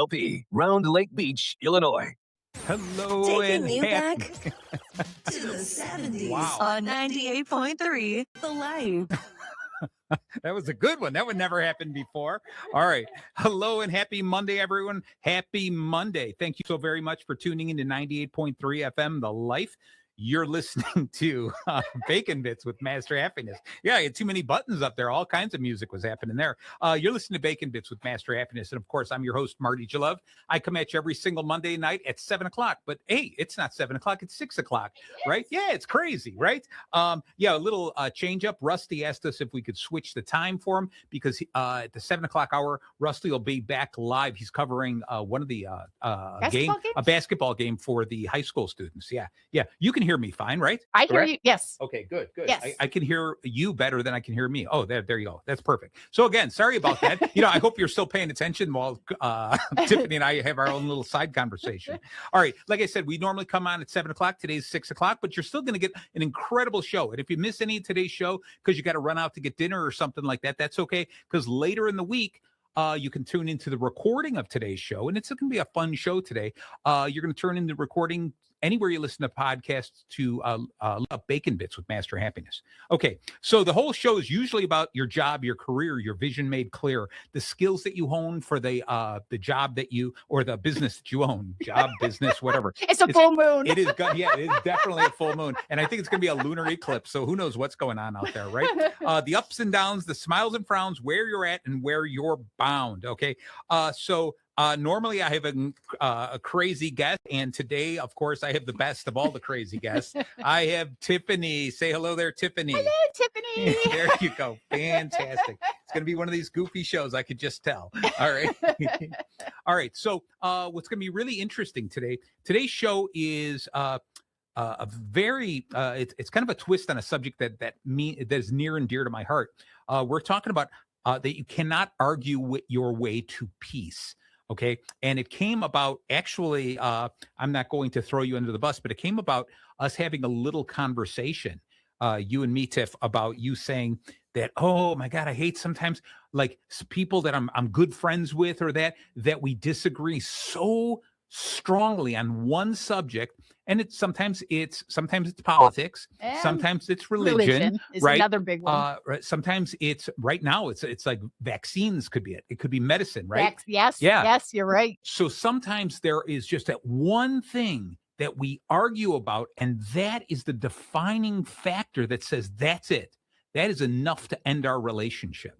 LP, Round Lake Beach, Illinois. Hello Taking and you happy. back to the 70s Wow. on 98.3 The Life. That was a good one. That would never happen before. All right. Hello and happy Monday, everyone. Happy Monday. Thank you so very much for tuning into 98.3 FM, The Life. You're listening to Bacon Bits with Master Happiness. Yeah, I had too many buttons up there. All kinds of music was happening there. You're listening to Bacon Bits with Master Happiness. And of course, I'm your host, Marty Jalove. I come at you every single Monday night at 7 o'clock. But hey, it's not 7 o'clock, it's 6 o'clock, right? Yeah, it's crazy, right? Yeah, a little change up. Rusty asked us if we could switch the time for him because at the 7 o'clock hour, Rusty will be back live. He's covering one of the a basketball game for the high school students. Yeah. You can hear me fine, right? I hear you. Yes. Okay, good. Yes. I can hear you better than I can hear me. Oh, there you go. That's perfect. So again, sorry about that. I hope you're still paying attention while Tiffany and I have our own little side conversation. All right. Like I said, we normally come on at 7 o'clock. Today's 6 o'clock, but you're still going to get an incredible show. And if you miss any of today's show because you got to run out to get dinner or something like that, that's okay. Because later in the week, you can tune into the recording of today's show, and it's going to be a fun show today. You're going to turn in the recording anywhere you listen to podcasts to Bacon Bits with Master Happiness. Okay, so the whole show is usually about your job, your career, your vision made clear, the skills that you hone for the job that you, or the business that you own, job, business, whatever. It's a full moon. It is good. Yeah, it is definitely a full moon. And I think it's going to be a lunar eclipse, so who knows what's going on out there, right? The ups and downs, the smiles and frowns, where you're at and where you're bound, okay? Normally I have a crazy guest, and today, of course, I have the best of all the crazy guests. I have Tiffany. Say hello there, Tiffany. Hello, Tiffany. There you go. Fantastic. It's going to be one of these goofy shows. I could just tell. All right. All right. So what's going to be really interesting today, today's show is a very, it's kind of a twist on a subject that is near and dear to my heart. We're talking about that you cannot argue with your way to peace. Okay. And it came about actually, I'm not going to throw you under the bus, but it came about us having a little conversation, you and me, Tiff, about you saying that, oh my God, I hate sometimes like people that I'm good friends with or that we disagree so strongly on one subject. And sometimes it's politics, And sometimes it's religion is right? another big one. Sometimes it's right now it's like vaccines could be it could be medicine, right? Yes, Yeah. yes, you're right. So sometimes there is just that one thing that we argue about, and that is the defining factor that says that's it. That is enough to end our relationship.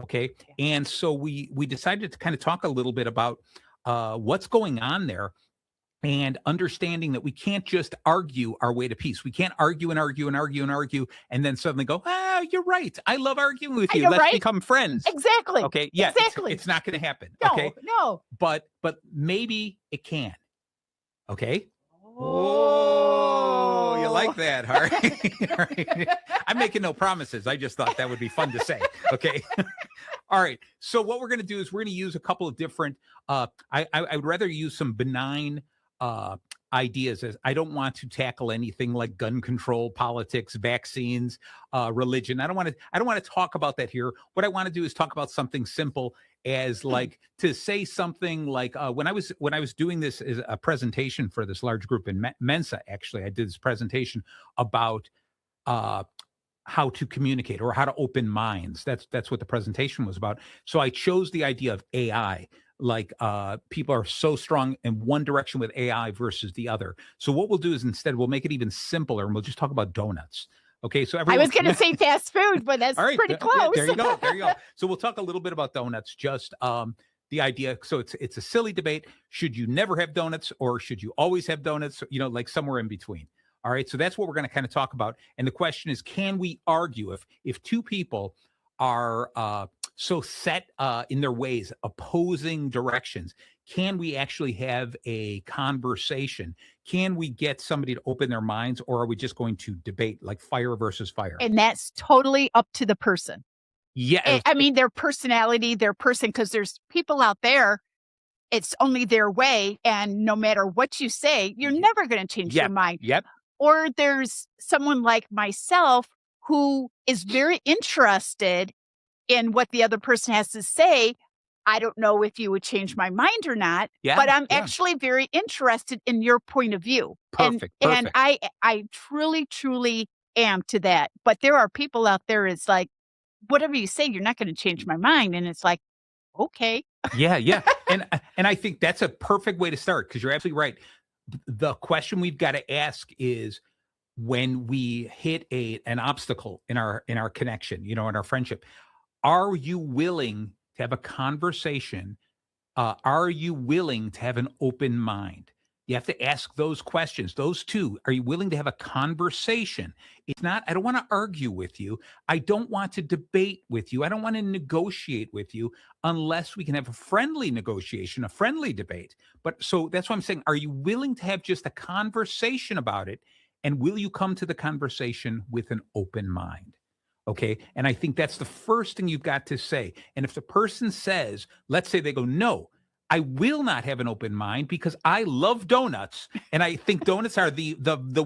Okay. And so we decided to kind of talk a little bit about what's going on there, and understanding that we can't just argue our way to peace. We can't argue and argue and argue and argue and then suddenly go, you're right. I love arguing with you. You're Let's right. become friends. Exactly. Okay. Yeah. Exactly. It's not going to happen. No, Okay. no. But maybe it can. Okay. Oh, you like that, all right? All right. I'm making no promises. I just thought that would be fun to say. Okay. All right. So what we're going to do is we're going to use a couple of different, I would rather use some benign ideas, as I don't want to tackle anything like gun control, politics, vaccines, religion. I don't want to talk about that here. What I want to do is talk about something simple, as like to say something like when I was doing this as a presentation for this large group in Mensa. Actually, I did this presentation about how to communicate or how to open minds. That's what the presentation was about. So I chose the idea of AI. Like people are so strong in one direction with AI versus the other. So what we'll do is instead we'll make it even simpler, and we'll just talk about donuts. Okay, so I was going to say fast food, but that's pretty close. There you go. So we'll talk a little bit about donuts. Just the idea. So it's a silly debate. Should you never have donuts, or should you always have donuts? Like somewhere in between. All right. So that's what we're going to kind of talk about. And the question is, can we argue if two people are so set in their ways, opposing directions? Can we actually have a conversation? Can we get somebody to open their minds, or are we just going to debate like fire versus fire? And that's totally up to the person. Yeah. I mean, their personality, their person, because there's people out there, it's only their way. And no matter what you say, you're never going to change your mind. Yep. Or there's someone like myself who is very interested in what the other person has to say, I don't know if you would change my mind or not, Yeah, but I'm yeah. actually very interested in your point of view. Perfect, And perfect. I truly, truly am to that. But there are people out there, it's like, whatever you say, you're not going to change my mind. And it's like, okay. Yeah, yeah. And I think that's a perfect way to start because you're absolutely right. The question we've got to ask is when we hit an obstacle in our connection, in our friendship, are you willing to have a conversation? Are you willing to have an open mind? You have to ask those questions. Those two. Are you willing to have a conversation? It's not, I don't want to argue with you. I don't want to debate with you. I don't want to negotiate with you unless we can have a friendly negotiation, a friendly debate. But so that's why I'm saying, are you willing to have just a conversation about it? And will you come to the conversation with an open mind? Okay. And I think that's the first thing you've got to say. And if the person says, let's say they go, no, I will not have an open mind because I love donuts. And I think donuts are the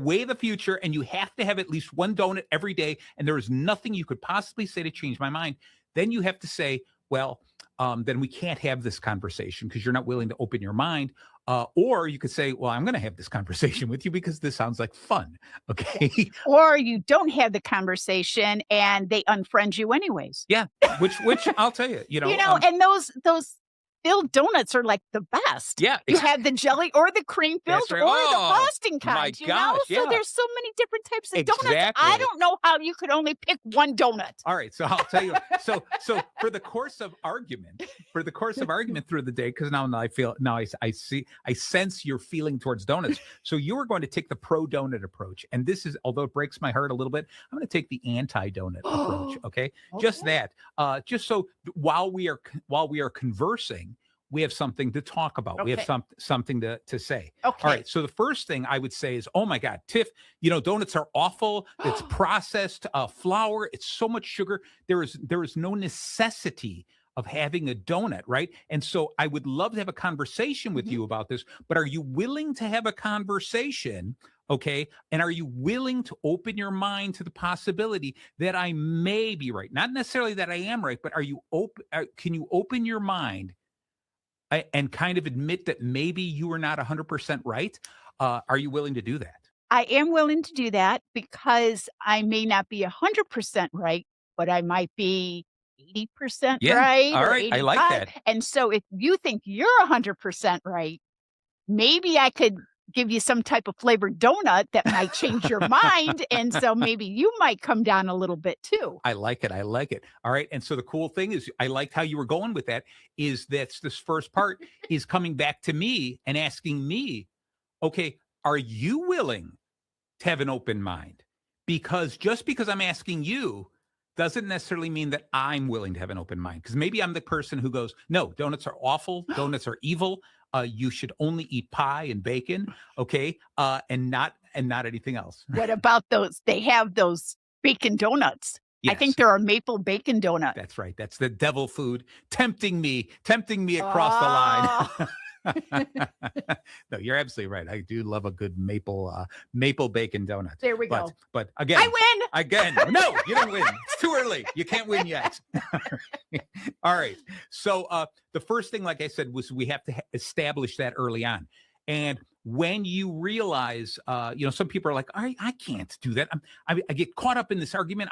way of the future. And you have to have at least one donut every day. And there is nothing you could possibly say to change my mind. Then you have to say, well, then we can't have this conversation because you're not willing to open your mind. Or you could say, well, I'm going to have this conversation with you because this sounds like fun. Okay. Or you don't have the conversation and they unfriend you anyways. Yeah. Which I'll tell you, And those filled donuts are like the best. Yeah. You have the jelly or the cream filled That's right. or the Oh, frosting my kind, gosh, So yeah. there's so many different types of donuts. Exactly. I don't know how you could only pick one donut. All right, so I'll tell you. So for the course of argument through the day, because I sense your feeling towards donuts. So you are going to take the pro donut approach, and this is, although it breaks my heart a little bit, I'm going to take the anti donut approach. Okay, just that. Just so while we are conversing, we have something to talk about. We have something to say. Okay. All right. So the first thing I would say is, oh my God, Tiff, donuts are awful. It's processed flour. It's so much sugar. There is no necessity of having a donut, right? And so I would love to have a conversation with you about this, but are you willing to have a conversation? Okay. And are you willing to open your mind to the possibility that I may be right? Not necessarily that I am right, but can you open your mind and kind of admit that maybe you are not 100% right? Are you willing to do that? I am willing to do that because I may not be 100% right, but I might be 80% Yeah. right All or right. I like 85. that. And so if you think you're 100% right, maybe I could give you some type of flavored donut that might change your mind. And so maybe you might come down a little bit too. I like it. I like it. All right. And so the cool thing is, I liked how you were going with that, is that's this first part is coming back to me and asking me, okay, are you willing to have an open mind? Because just because I'm asking you doesn't necessarily mean that I'm willing to have an open mind. Because maybe I'm the person who goes, no, donuts are awful. Donuts are evil. You should only eat pie and bacon, okay, and not anything else. What about those? They have those bacon donuts. Yes. I think there are maple bacon donuts. That's right. That's the devil food tempting me across the line. No, you're absolutely right. I do love a good maple bacon donut. There we go. But again, I win. Again, no, you didn't win. It's too early. You can't win yet. All right. So the first thing, like I said, was we have to establish that early on. And when you realize, some people are like, I can't do that. I get caught up in this argument.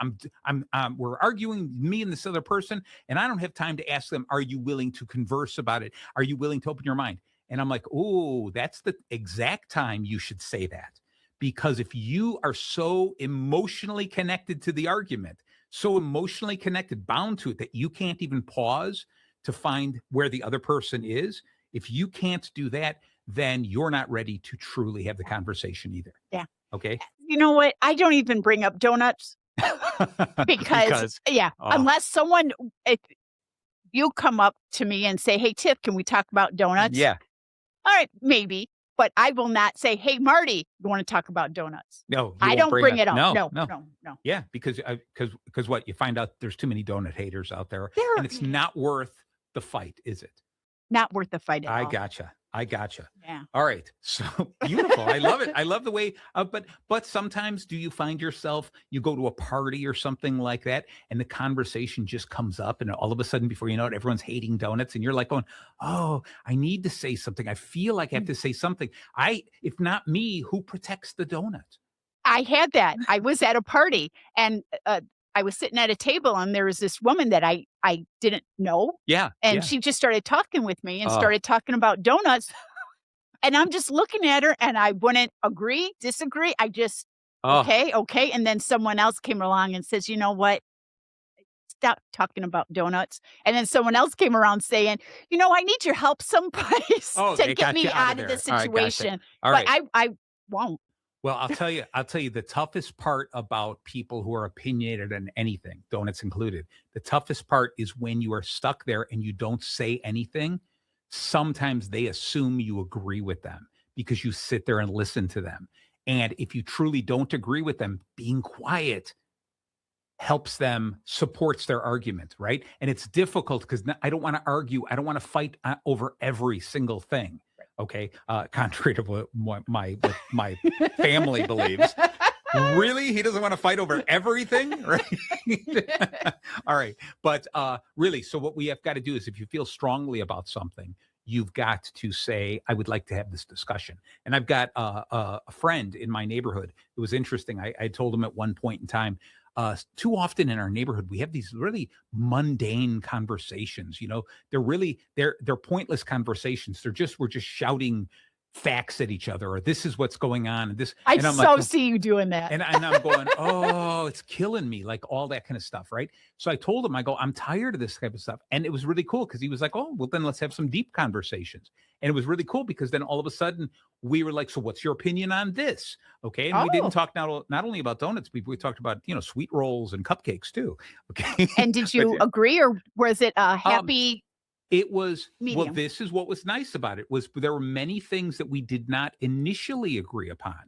We're arguing, me and this other person, and I don't have time to ask them, are you willing to converse about it? Are you willing to open your mind? And I'm like, oh, that's the exact time you should say that. Because if you are so emotionally connected to the argument, so emotionally connected, bound to it, that you can't even pause to find where the other person is, if you can't do that, then you're not ready to truly have the conversation either. Yeah. Okay. You know what? I don't even bring up donuts because unless if you come up to me and say, hey, Tiff, can we talk about donuts? Yeah. All right, maybe. But I will not say, hey, Marty, you want to talk about donuts? No, I don't bring it up. No. Yeah, because what? You find out there's too many donut haters out there, and it's not worth the fight, is it? Not worth the fight at all. I gotcha. I gotcha. Yeah. All right. So beautiful. I love it. I love the way, but sometimes do you find yourself, you go to a party or something like that, and the conversation just comes up, and all of a sudden, before you know it, everyone's hating donuts, and you're like going, oh, I need to say something. I feel like I have to say something. If not me, who protects the donut? I had that. I was at a party and I was sitting at a table and there was this woman that I didn't know. Yeah. And Yeah. she just started talking with me and Oh, started talking about donuts. And I'm just looking at her and I wouldn't agree, disagree. I just, oh, okay. And then someone else came along and says, you know what? Stop talking about donuts. And then someone else came around saying, you know, I need your help someplace oh, to they get got me you out out of of there. the All right. Gotcha. situation. All But right. I won't. Well, I'll tell you the toughest part about people who are opinionated on anything, donuts included. The toughest part is when you are stuck there and you don't say anything. Sometimes they assume you agree with them because you sit there and listen to them. And if you truly don't agree with them, being quiet helps them, supports their argument, right? And it's difficult because I don't want to argue. I don't want to fight over every single thing. Okay, contrary to what what my family believes. Really, he doesn't want to fight over everything, right? All right, but really, so what we have got to do is, if you feel strongly about something, you've got to say, "I would like to have this discussion." And I've got a friend in my neighborhood. It was interesting. I told him at one point in time, too often in our neighborhood, we have these really mundane conversations. They're pointless conversations. We're just shouting facts at each other, or this is what's going on, and this. I And I'm so like, see you doing that. and I'm going, oh, it's killing me, like all that kind of stuff, right? So I told him, I go, I'm tired of this type of stuff. And it was really cool because he was like, oh, well, then let's have some deep conversations. And it was really cool because then all of a sudden we were like, so what's your opinion on this? Okay. And we didn't talk not only about donuts, we talked about, sweet rolls and cupcakes too. Okay. And did you agree or was it a happy It was, well, medium? this is what was nice about it, was there were many things that we did not initially agree upon.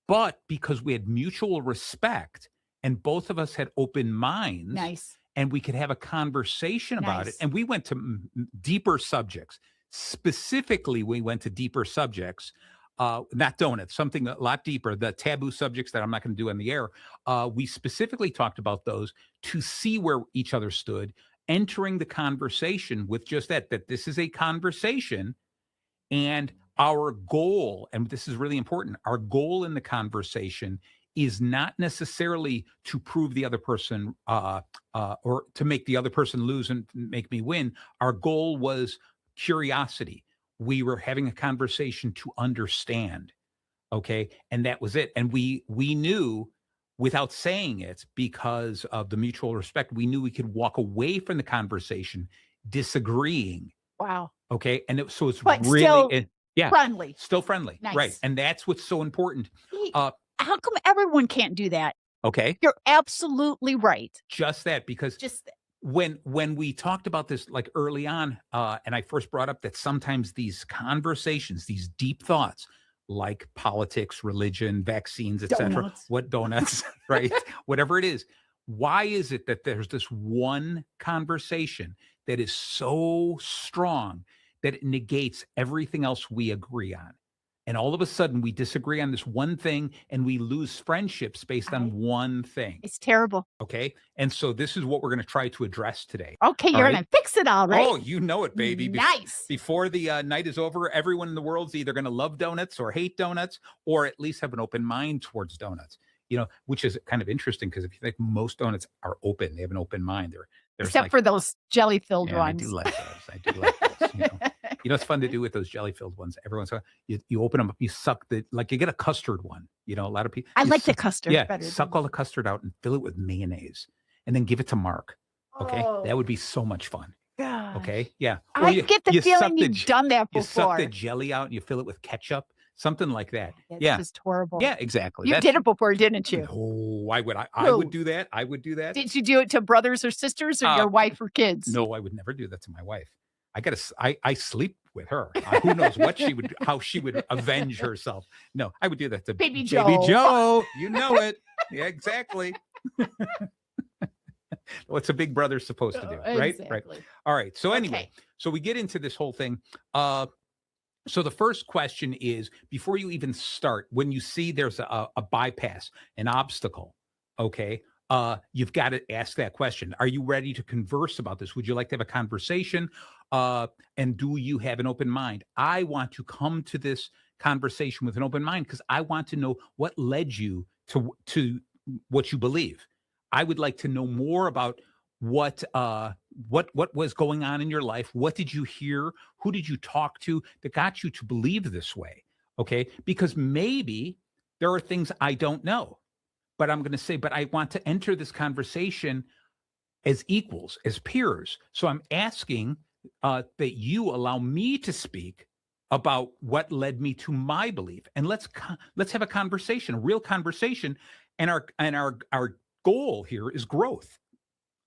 But because we had mutual respect and both of us had open minds, Nice. and we could have a conversation about it, Nice. and we went to deeper subjects. Specifically, we went to deeper subjects, not donuts, something a lot deeper, the taboo subjects that I'm not going to do on the air. We specifically talked about those to see where each other stood, entering the conversation with just that this is a conversation. And our goal, and this is really important, our goal in the conversation is not necessarily to prove the other person or to make the other person lose and make me win. Our goal was curiosity. We were having a conversation to understand. Okay. And that was it. And we knew, without saying it, because of the mutual respect, we knew we could walk away from the conversation disagreeing. Wow. Okay. And so it's But really, still yeah, friendly. still friendly. Nice. Right. And that's what's so important. How come everyone can't do that? Okay. You're absolutely right. Just that, because Just when we talked about this like early on, and I first brought up that sometimes these conversations, these deep thoughts, like politics, religion, vaccines, etc., Donuts. what donuts, right? Whatever it is, why is it that there's this one conversation that is so strong that it negates everything else we agree on? And all of a sudden we disagree on this one thing and we lose friendships based on one thing. It's terrible. Okay. And so this is what we're going to try to address today. Okay, All you're right? gonna fix it all right. Oh, you know it, baby. Nice. Before the night is over, everyone in the world's either going to love donuts or hate donuts, or at least have an open mind towards donuts. Which is kind of interesting because if you think, most donuts are open, they have an open mind. There's Except like, for those jelly-filled yeah, ones. I do like those. I do like those. It's fun to do with those jelly-filled ones. Every once in a while, you open them up, you suck you get a custard one. A lot of people. I like the custard better. Suck all the custard out and fill it with mayonnaise, and then give it to Mark. Okay, that would be so much fun. Gosh. Okay, yeah. I get the feeling you've done that You suck before. the jelly out and you fill it with ketchup, something like that. That's Yeah, just horrible. yeah, exactly. You did it before, didn't you? Oh, I would. I Who? would do that. I would do that. Did you do it to brothers or sisters or your wife or kids? No, I would never do that to my wife. I sleep with her. Who knows how she would avenge herself. No, I would do that to Baby Baby Joe. Joe. You know it. Yeah, exactly. What's a big brother supposed to do, right? Exactly. Right. All right. So anyway, Okay. so we get into this whole thing. So the first question is, before you even start, when you see there's a bypass, an obstacle, okay, you've got to ask that question. Are you ready to converse about this? Would you like to have a conversation? And do you have an open mind? I want to come to this conversation with an open mind because I want to know what led you to what you believe. I would like to know more about what was going on in your life. What did you hear? Who did you talk to that got you to believe this way? Okay, because maybe there are things I don't know, but I'm going to say, but I want to enter this conversation as equals, as peers. So I'm asking that you allow me to speak about what led me to my belief, and let's have a conversation, a real conversation. And our goal here is growth,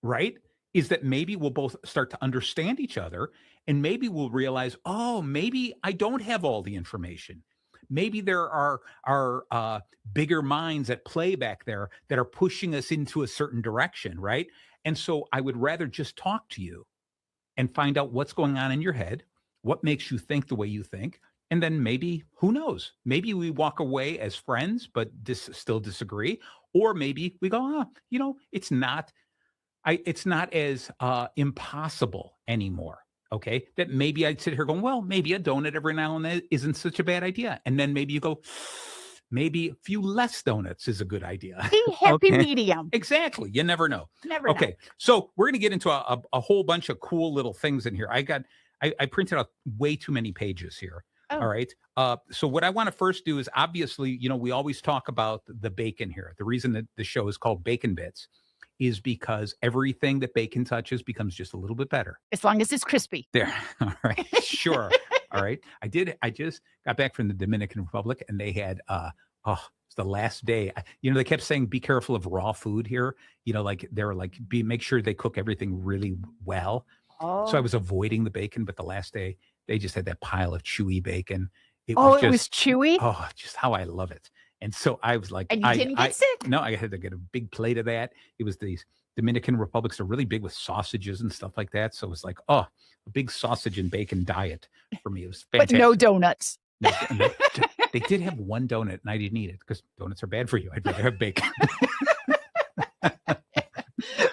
right? Is that maybe we'll both start to understand each other, and maybe we'll realize, oh, maybe I don't have all the information. Maybe there are bigger minds at play back there that are pushing us into a certain direction, right? And so I would rather just talk to you and find out what's going on in your head, what makes you think the way you think, and then maybe, who knows, maybe we walk away as friends, but still disagree, or maybe we go, it's not as impossible anymore. Okay, that maybe I'd sit here going, well, maybe a donut every now and then isn't such a bad idea, and then maybe you go, maybe a few less donuts is a good idea. Be happy Okay. medium. Exactly. You never know. Never know. Okay, so we're going to get into a whole bunch of cool little things in here. I printed out way too many pages here. Oh. All right. So what I want to first do is, obviously, we always talk about the bacon here. The reason that the show is called Bacon Bits is because everything that bacon touches becomes just a little bit better. As long as it's crispy. There. All right. Sure. All right. I just got back from the Dominican Republic, and they had it's the last day. They kept saying, be careful of raw food here. Like they were like, make sure they cook everything really well. Oh. So I was avoiding the bacon, but the last day they just had that pile of chewy bacon. It was chewy? Oh, just how I love it. And so I was like, and you didn't get sick? No, I had to get a big plate of that. It was these Dominican Republics are really big with sausages and stuff like that. So it was like, a big sausage and bacon diet for me. It was fantastic. But no donuts. No, they did have one donut, and I didn't eat it because donuts are bad for you. I'd rather have bacon.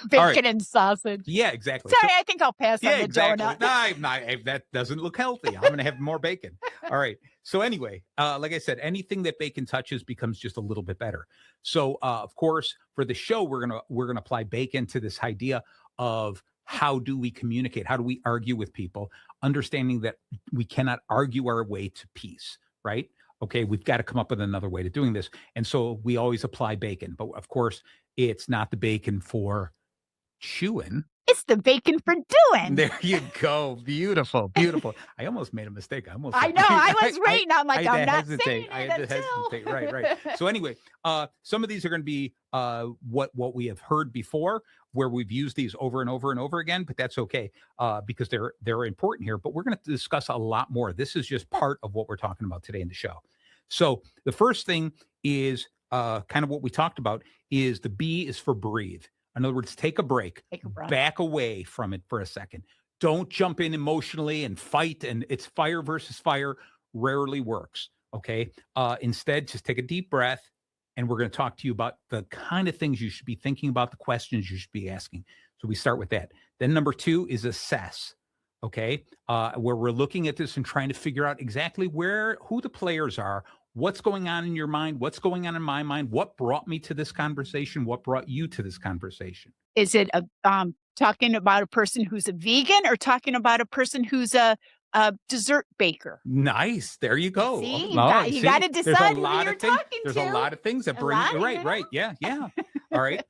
Bacon and sausage. Yeah, exactly. Sorry, I think I'll pass on the exactly. donut. No, I'm not. That doesn't look healthy. I'm going to have more bacon. All right. So anyway, like I said, anything that bacon touches becomes just a little bit better. So of course, for the show, we're gonna apply bacon to this idea of how do we communicate? How do we argue with people? Understanding that we cannot argue our way to peace, right? Okay, we've got to come up with another way to doing this. And so we always apply bacon. But of course, it's not the bacon for chewing. It's the bacon for doing. There you go. Beautiful. Beautiful. I almost made a mistake. I know. I was waiting. I'm like, I'm not saying I it had to until. hesitate. Right. So anyway, some of these are going to be what we have heard before, where we've used these over and over and over again, but that's okay because they're important here. But we're going to discuss a lot more. This is just part of what we're talking about today in the show. So the first thing is kind of what we talked about is the B is for breathe. In other words, take a break, back away from it for a second. Don't jump in emotionally and fight. And it's fire versus fire rarely works. Okay. Instead, just take a deep breath. And we're going to talk to you about the kind of things you should be thinking about, the questions you should be asking. So we start with that. Then number 2 is assess. Okay. Where we're looking at this and trying to figure out exactly who the players are, what's going on in your mind, what's going on in my mind, what brought me to this conversation, what brought you to this conversation. Is it talking about a person who's a vegan or talking about a person who's a dessert baker? Nice. There you go. See, you got to decide who you're talking to. There's a lot of things that bring you. Right. Yeah. All right.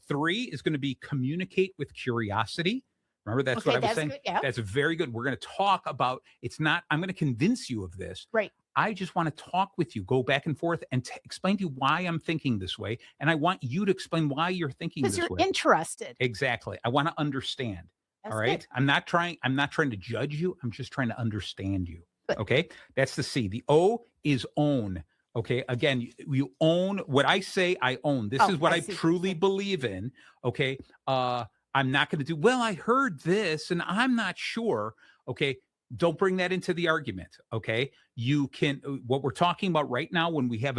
3 is going to be communicate with curiosity. Remember, that's what I was saying. Good, yeah. That's very good. We're going to talk about, I'm going to convince you of this. Right. I just want to talk with you, go back and forth and explain to you why I'm thinking this way. And I want you to explain why you're thinking this way. Because you're interested. Exactly. I want to understand. That's all right. Good. I'm not trying to judge you. I'm just trying to understand you. Good. Okay. That's the C. The O is own. Okay. Again, you own what I say. I own. This is what I truly believe in. Okay. I'm not going to do, well, I heard this and I'm not sure. Okay. don't bring that into the argument. Okay. You can, what we're talking about right now, when we have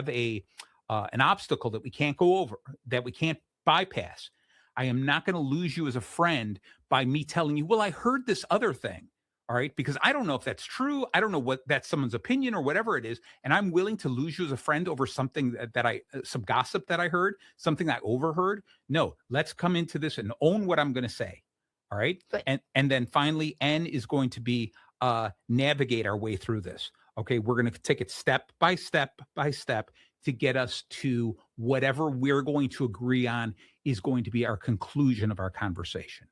an obstacle that we can't go over, that we can't bypass, I am not going to lose you as a friend by me telling you, well, I heard this other thing. All right. Because I don't know if that's true. I don't know what that's someone's opinion or whatever it is. And I'm willing to lose you as a friend over something some gossip that I heard, something I overheard. No, let's come into this and own what I'm going to say. All right. But- And then finally, N is going to be navigate our way through this. Okay. We're going to take it step by step by step to get us to whatever we're going to agree on is going to be our conclusion of our conversation.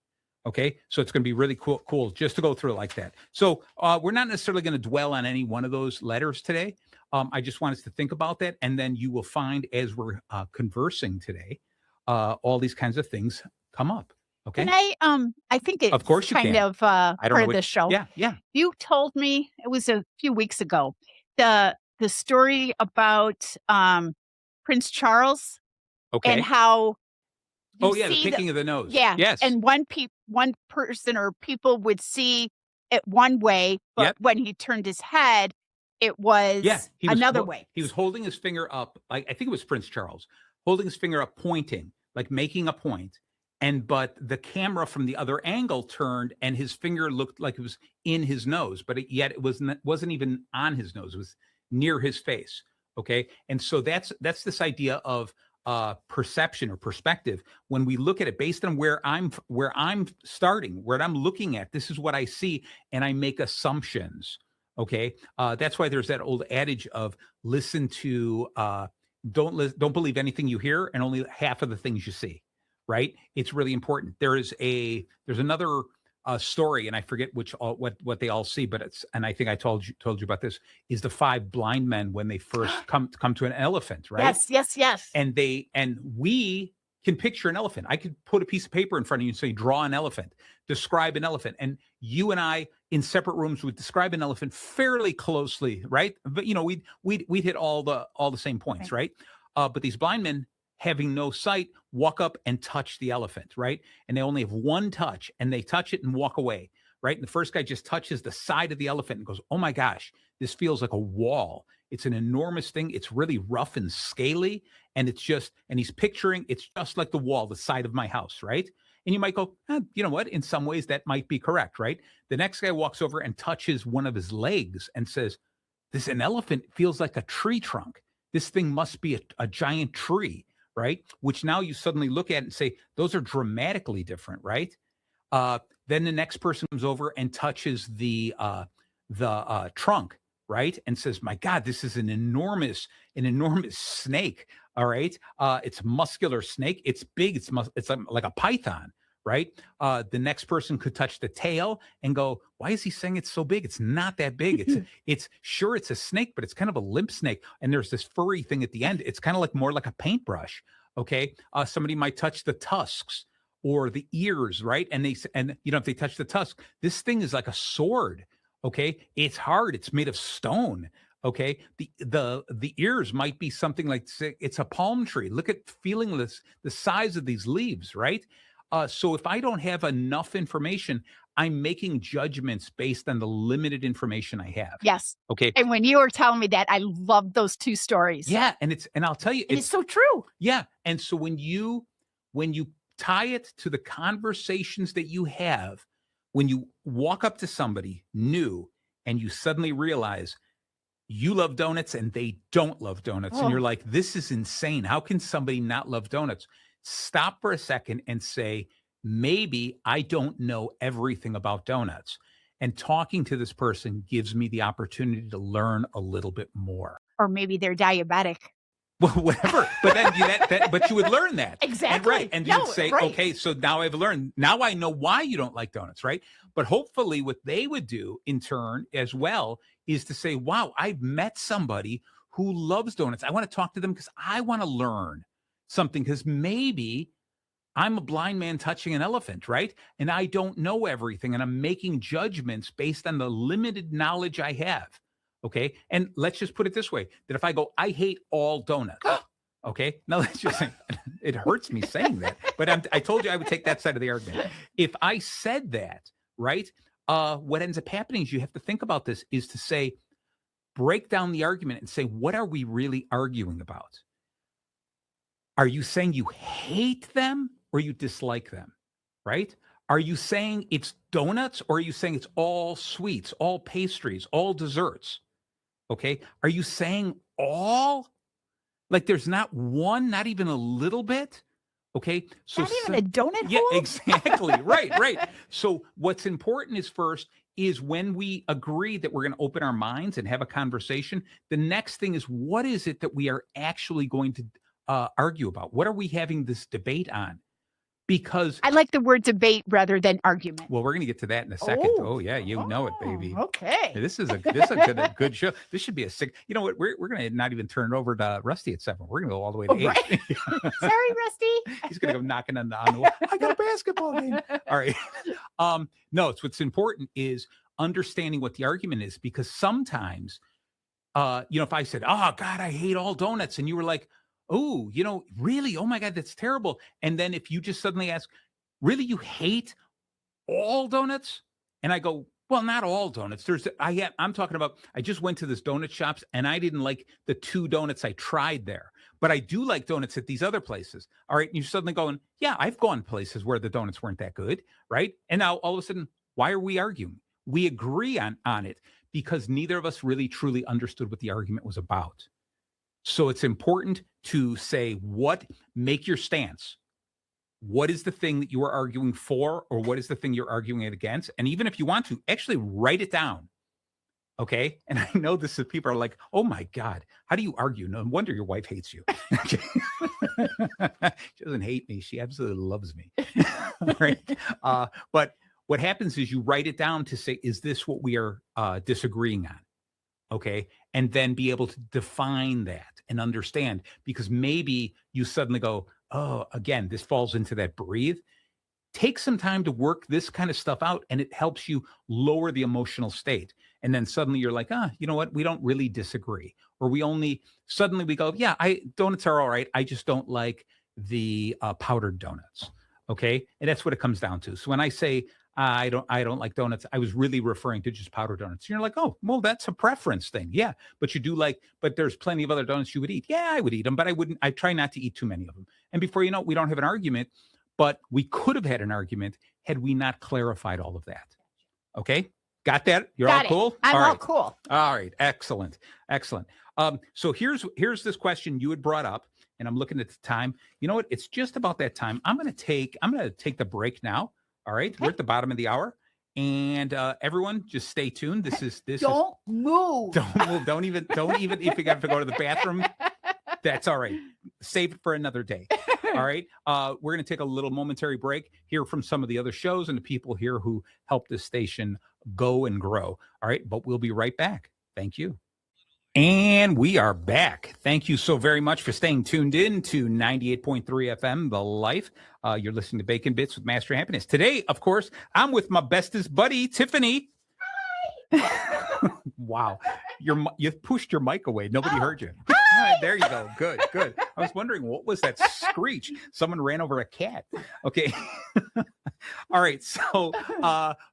Okay, so it's going to be really cool just to go through it like that. So we're not necessarily going to dwell on any one of those letters today. I just want us to think about that. And then you will find as we're conversing today, all these kinds of things come up. Okay. Can I think it's Of course you kind can. of I don't part know of the show. Yeah. You told me, it was a few weeks ago, the story about Prince Charles Okay. and how you the see picking of the nose. yeah, Yes. and one person or people would see it one way, but Yep. when he turned his head, it was he was another way. He was holding his finger up, like I think it was Prince Charles, holding his finger up, pointing, like making a point. But the camera from the other angle turned, and his finger looked like it was in his nose, but yet it wasn't even on his nose. It was near his face. Okay, and so that's this idea of perception or perspective. When we look at it based on where I'm starting, where I'm looking at, this is what I see, and I make assumptions. Okay, that's why there's that old adage of listen to don't believe anything you hear, and only half of the things you see. Right? It's really important. There's another story, and I forget what they all see, but and I think I told you about this, is the 5 blind men when they first come to an elephant, right? Yes. And we can picture an elephant. I could put a piece of paper in front of you and say, draw an elephant, describe an elephant. And you and I in separate rooms would describe an elephant fairly closely, right? But we'd hit all the same points, right? But these blind men, having no sight, walk up and touch the elephant, right? And they only have one touch, and they touch it and walk away, right? And the first guy just touches the side of the elephant and goes, oh my gosh, this feels like a wall. It's an enormous thing. It's really rough and scaly. And he's picturing, it's just like the wall, the side of my house, right? And you might go, you know what? In some ways that might be correct, right? The next guy walks over and touches one of his legs and says, an elephant feels like a tree trunk. This thing must be a giant tree. Right? Which now you suddenly look at and say, those are dramatically different, right? Then the next person comes over and touches the trunk, right? And says, my God, this is an enormous snake. All right. It's a muscular snake. It's big. It's like a python, right? The next person could touch the tail and go, why is he saying it's so big? It's not that big. It's sure it's a snake, but it's kind of a limp snake. And there's this furry thing at the end. It's kind of like more like a paintbrush. Okay. Somebody might touch the tusks or the ears, right? And if they touch the tusk, this thing is like a sword. Okay. It's hard. It's made of stone. Okay. The ears might be something like, it's a palm tree. Look at feeling the size of these leaves, right? So if I don't have enough information, I'm making judgments based on the limited information I have. Yes. Okay. And when you were telling me that, I love those 2 stories. Yeah. And I'll tell you, it's so true. Yeah. And so when you tie it to the conversations that you have, when you walk up to somebody new and you suddenly realize you love donuts and they don't love donuts, and you're like, this is insane. How can somebody not love donuts? Stop for a second and say, maybe I don't know everything about donuts. And talking to this person gives me the opportunity to learn a little bit more. Or maybe they're diabetic. Well, whatever. But then but you would learn that. Exactly. And you'd say, okay, so now I've learned. Now I know why you don't like donuts, right? But hopefully what they would do in turn as well is to say, wow, I've met somebody who loves donuts. I want to talk to them because I want to learn something, because maybe I'm a blind man touching an elephant, right? And I don't know everything, and I'm making judgments based on the limited knowledge I have. Okay. And let's just put it this way, that if I go, I hate all donuts. Okay. Now let's just say, it hurts me saying that, but I told you I would take that side of the argument. If I said that, right, what ends up happening is you have to think about this is to say, break down the argument and say, what are we really arguing about? Are you saying you hate them or you dislike them, right? Are you saying it's donuts or are you saying it's all sweets, all pastries, all desserts? Okay. Are you saying all? Like there's not one, not even a little bit? Okay. So Not even a donut yeah, hole? exactly. Right. So what's important is first is when we agree that we're going to open our minds and have a conversation, the next thing is what is it that we are actually going to argue about? What are we having this debate on? Because I like the word debate rather than argument. well, we're going to get to that in a second. Oh. Oh yeah, you know it, baby. Okay. This is a good show. This should be a sick. You know what? We're going to not even turn it over to Rusty at 7. We're going to go all the way to 8. Right. Sorry, Rusty. He's going to go knocking on the wall. I got a basketball game. All right. No, it's what's important is understanding what the argument is because sometimes, if I said, "Oh God, I hate all donuts," and you were like, "Oh, really? Oh my God, that's terrible." And then if you just suddenly ask, "Really, you hate all donuts?" And I go, "Well, not all donuts. I'm talking about, I just went to this donut shops and I didn't like the 2 donuts I tried there, but I do like donuts at these other places." All right. And you're suddenly going, "Yeah, I've gone places where the donuts weren't that good." Right. And now all of a sudden, why are we arguing? We agree on it because neither of us really truly understood what the argument was about. So it's important to say make your stance. What is the thing that you are arguing for, or what is the thing you're arguing it against? And even if you want to, actually write it down. Okay. And I know people are like, "Oh my God, how do you argue? No wonder your wife hates you." Okay. She doesn't hate me. She absolutely loves me. Right. But what happens is you write it down to say, is this what we are disagreeing on? Okay. And then be able to define that and understand, because maybe you suddenly go, "Oh, again, this falls into that breathe." Take some time to work this kind of stuff out and it helps you lower the emotional state. And then suddenly you're like, you know what? We don't really disagree. Or suddenly we go, "Yeah, donuts are all right. I just don't like the powdered donuts." Okay. And that's what it comes down to. So when I say, I don't like donuts, I was really referring to just powdered donuts. And you're like, "Oh, well, that's a preference thing." Yeah. But but there's plenty of other donuts you would eat. Yeah, I would eat them, but I try not to eat too many of them. And before you know it, we don't have an argument, but we could have had an argument had we not clarified all of that. Okay. Got that? You're Got all cool? I'm all all right. cool. All right. Excellent. So here's this question you had brought up, and I'm looking at the time. You know what? It's just about that time. I'm going to take the break now. All right. Okay. We're at the bottom of the hour. And everyone, just stay tuned. Don't move. Don't move. Don't even if you got to go to the bathroom, that's all right. Save it for another day. All right. We're going to take a little momentary break, hear from some of the other shows and the people here who help this station go and grow. All right. But we'll be right back. Thank you. And we are back. Thank you so very much for staying tuned in to 98.3 FM, The Life. You're listening to Bacon Bits with Master Happiness. Today, of course, I'm with my bestest buddy, Tiffany. Hi. Wow. You pushed your mic away. Nobody heard you. Hi. There you go. Good. I was wondering, what was that screech? Someone ran over a cat. Okay. All right. So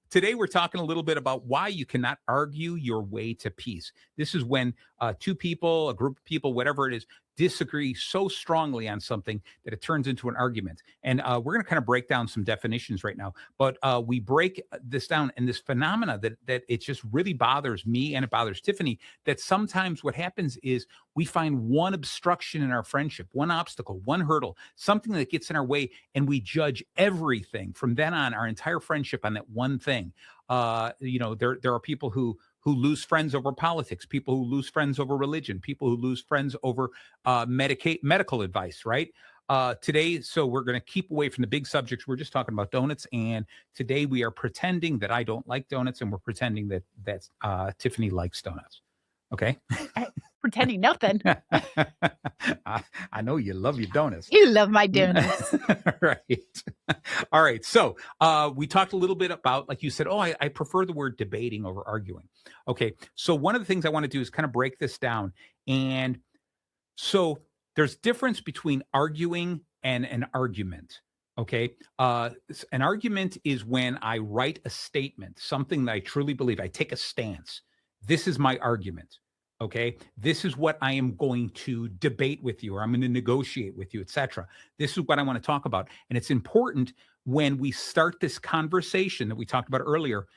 today we're talking a little bit about why you cannot argue your way to peace. This is when two people, a group of people, whatever it is, disagree so strongly on something that it turns into an argument. And we're going to kind of break down some definitions right now. But we break this down, and this phenomena that it just really bothers me and it bothers Tiffany, that sometimes what happens is we find one obstruction in our friendship, one obstacle, one hurdle, something that gets in our way, and we judge everything from then on, our entire friendship, on that one thing. There are people who lose friends over politics, people who lose friends over religion, people who lose friends over medical advice, right? Today, so we're going to keep away from the big subjects. We're just talking about donuts. And today we are pretending that I don't like donuts, and we're pretending that Tiffany likes donuts. Okay? Pretending nothing. I know you love your donuts. You love my donuts. Right. All right. So we talked a little bit about, like you said, I prefer the word debating over arguing. Okay. So one of the things I want to do is kind of break this down. And so there's difference between arguing and an argument. Okay. An argument is when I write a statement, something that I truly believe. I take a stance. This is my argument. Okay. This is what I am going to debate with you, or I'm going to negotiate with you, etc. This is what I want to talk about. And it's important when we start this conversation that we talked about earlier.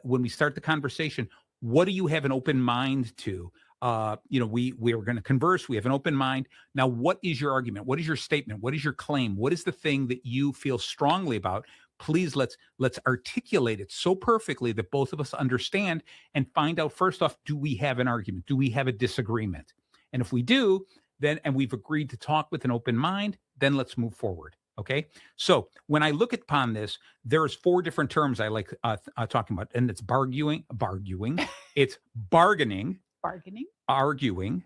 When we start the conversation, what do you have an open mind to? We are going to converse. We have an open mind. Now, what is your argument? What is your statement? What is your claim? What is the thing that you feel strongly about? Please let's articulate it so perfectly that both of us understand and find out first off, do we have an argument? Do we have a disagreement? And if we do, then and we've agreed to talk with an open mind, then let's move forward. Okay. So when I look upon this, there's 4 different terms I like talking about, and it's bargaining, it's bargaining, arguing,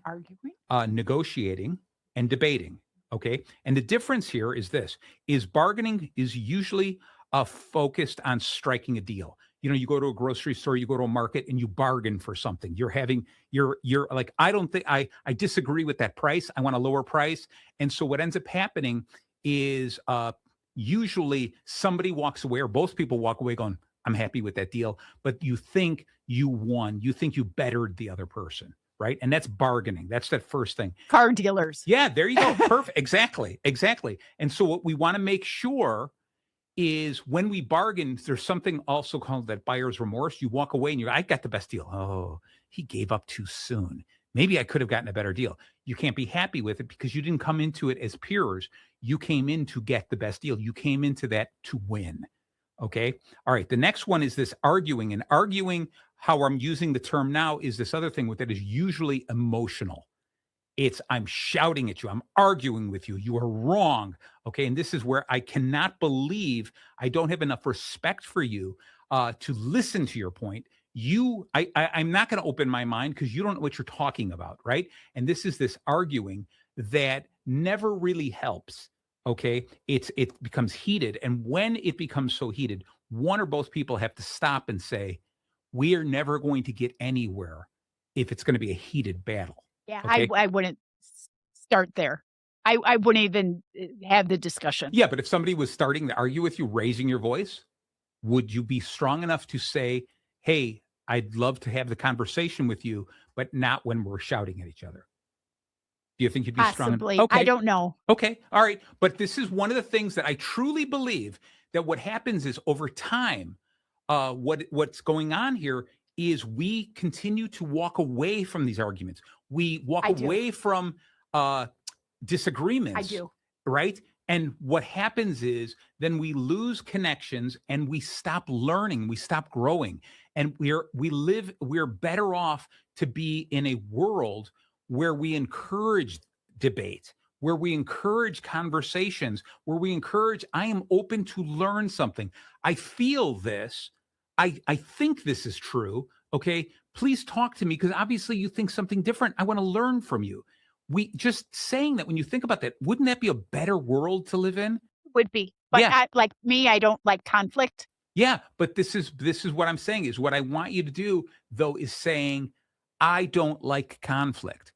negotiating, and debating. Okay. And the difference here is this: is bargaining is usually focused on striking a deal. You go to a grocery store, you go to a market, and you bargain for something. You're like, I don't think I disagree with that price. I want a lower price. And so what ends up happening is usually somebody walks away, or both people walk away going, I'm happy with that deal. But you think you won. You think you bettered the other person. Right. And that's bargaining. That's that first thing. Car dealers. Yeah, there you go. Perfect. Exactly. And so what we want to make sure is when we bargain, there's something also called that buyer's remorse. You walk away and I got the best deal. Oh, he gave up too soon. Maybe I could have gotten a better deal. You can't be happy with it because you didn't come into it as peers. You came in to get the best deal. You came into that to win. Okay. All right. The next one is this arguing. And arguing, how I'm using the term now, is this other thing with it is usually emotional. It's I'm shouting at you. I'm arguing with you. You are wrong. Okay. And this is where I cannot believe I don't have enough respect for you to listen to your point. I'm not going to open my mind because you don't know what you're talking about. Right. And this is this arguing that never really helps. Okay. It becomes heated. And when it becomes so heated, one or both people have to stop and say, we are never going to get anywhere if it's going to be a heated battle. Yeah, okay? I wouldn't start there. I wouldn't even have the discussion. Yeah, but if somebody was starting to argue with you, raising your voice, would you be strong enough to say, hey, I'd love to have the conversation with you, but not when we're shouting at each other? Do you think you'd be strong? Possibly. Okay. I don't know. Okay. All right. But this is one of the things that I truly believe that what happens is over time, what's going on here is we continue to walk away from these arguments. We walk away from disagreements. I do. Right. And what happens is then we lose connections and we stop learning, we stop growing. And we're better off to be in a world where we encourage debate, where we encourage conversations, where we encourage, I am open to learn something. I feel this. I think this is true. Okay. Please talk to me because obviously you think something different. I want to learn from you. We just saying that when you think about that, wouldn't that be a better world to live in? Would be. But Yeah. like me, I don't like conflict. Yeah. But this is what I'm saying is what I want you to do though, is saying, I don't like conflict.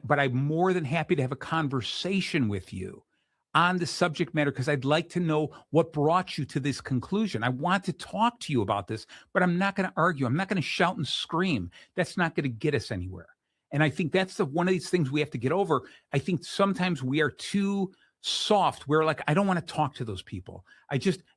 But I'm more than happy to have a conversation with you on the subject matter because I'd like to know what brought you to this conclusion. I want to talk to you about this, but I'm not going to argue. I'm not going to shout and scream. That's not going to get us anywhere. And I think that's one of these things we have to get over. I think sometimes we are too soft. We're like, I don't want to talk to those people.